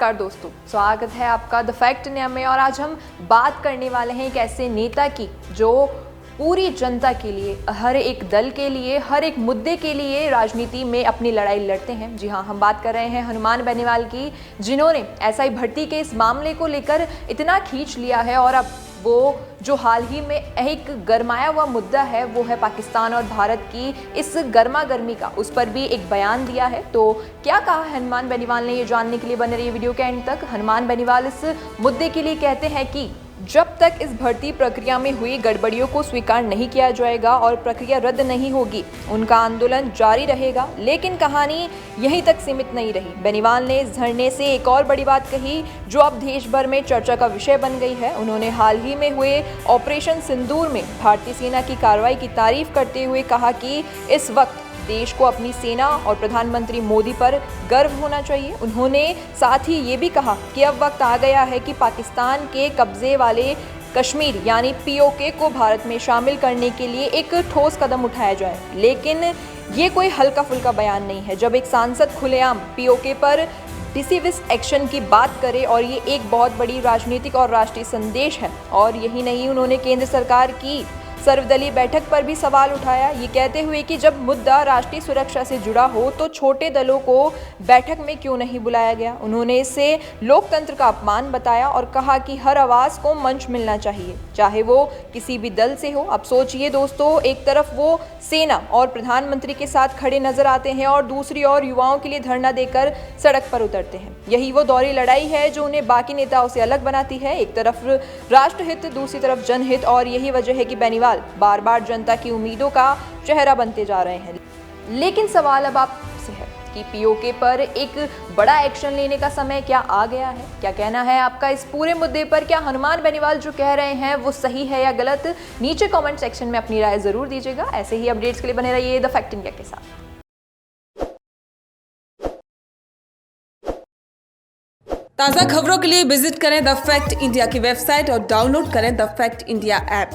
नमस्कार दोस्तों, स्वागत है आपका द फैक्ट इंडिया में। और आज हम बात करने वाले हैं एक ऐसे नेता की जो पूरी जनता के लिए, हर एक दल के लिए, हर एक मुद्दे के लिए राजनीति में अपनी लड़ाई लड़ते हैं। जी हाँ, हम बात कर रहे हैं हनुमान बेनीवाल की, जिन्होंने एसआई भर्ती के इस मामले को लेकर इतना खींच लिया है। और अब वो जो हाल ही में एक गरमाया हुआ मुद्दा है वो है पाकिस्तान और भारत की इस गर्मा गर्मी का, उस पर भी एक बयान दिया है। तो क्या कहा हनुमान बेनीवाल ने, ये जानने के लिए बने रहिए वीडियो के एंड तक। हनुमान बेनीवाल इस मुद्दे के लिए कहते हैं कि जब तक इस भर्ती प्रक्रिया में हुई गड़बड़ियों को स्वीकार नहीं किया जाएगा और प्रक्रिया रद्द नहीं होगी, उनका आंदोलन जारी रहेगा। लेकिन कहानी यहीं तक सीमित नहीं रही। बेनीवाल ने इस धरने से एक और बड़ी बात कही जो अब देश भर में चर्चा का विषय बन गई है। उन्होंने हाल ही में हुए ऑपरेशन सिंदूर में भारतीय सेना की कार्रवाई की तारीफ करते हुए कहा कि इस वक्त देश को अपनी सेना और प्रधानमंत्री मोदी पर गर्व होना चाहिए। उन्होंने साथ ही ये भी कहा कि अब वक्त आ गया है कि पाकिस्तान के कब्जे वाले कश्मीर यानी पीओके को भारत में शामिल करने के लिए एक ठोस कदम उठाया जाए। लेकिन ये कोई हल्का फुल्का बयान नहीं है। जब एक सांसद खुलेआम पीओके पर डिसिविस्ट एक्शन की बात करे, और ये एक बहुत बड़ी राजनीतिक और राष्ट्रीय संदेश है। और यही नहीं, उन्होंने केंद्र सरकार की सर्वदलीय बैठक पर भी सवाल उठाया, ये कहते हुए कि जब मुद्दा राष्ट्रीय सुरक्षा से जुड़ा हो तो छोटे दलों को बैठक में क्यों नहीं बुलाया गया। उन्होंने इसे लोकतंत्र का अपमान बताया और कहा कि हर आवाज़ को मंच मिलना चाहिए, चाहे वो किसी भी दल से हो। अब सोचिए दोस्तों, एक तरफ वो सेना और प्रधानमंत्री के साथ खड़े नजर आते हैं और दूसरी ओर युवाओं के लिए धरना देकर सड़क पर उतरते हैं। यही वो दोहरी लड़ाई है जो उन्हें बाकी नेताओं से अलग बनाती है। एक तरफ राष्ट्रहित, दूसरी तरफ जनहित। और यही वजह है कि बेनीवाल बार बार जनता की उम्मीदों का चेहरा बनते जा रहे हैं। लेकिन सवाल अब आपसे है कि पीओके पर एक बड़ा एक्शन लेने का समय क्या आ गया है? क्या कहना है आपका इस पूरे मुद्दे पर? क्या हनुमान बेनीवाल जो कह रहे हैं वो सही है या गलत? नीचे कमेंट सेक्शन में अपनी राय जरूर दीजिएगा। ऐसे ही अपडेट्स के लिए बने रहिए द फैक्ट इंडिया के साथ। ताज़ा खबरों के लिए विजिट करें द फैक्ट इंडिया की वेबसाइट और डाउनलोड करें द फैक्ट इंडिया ऐप।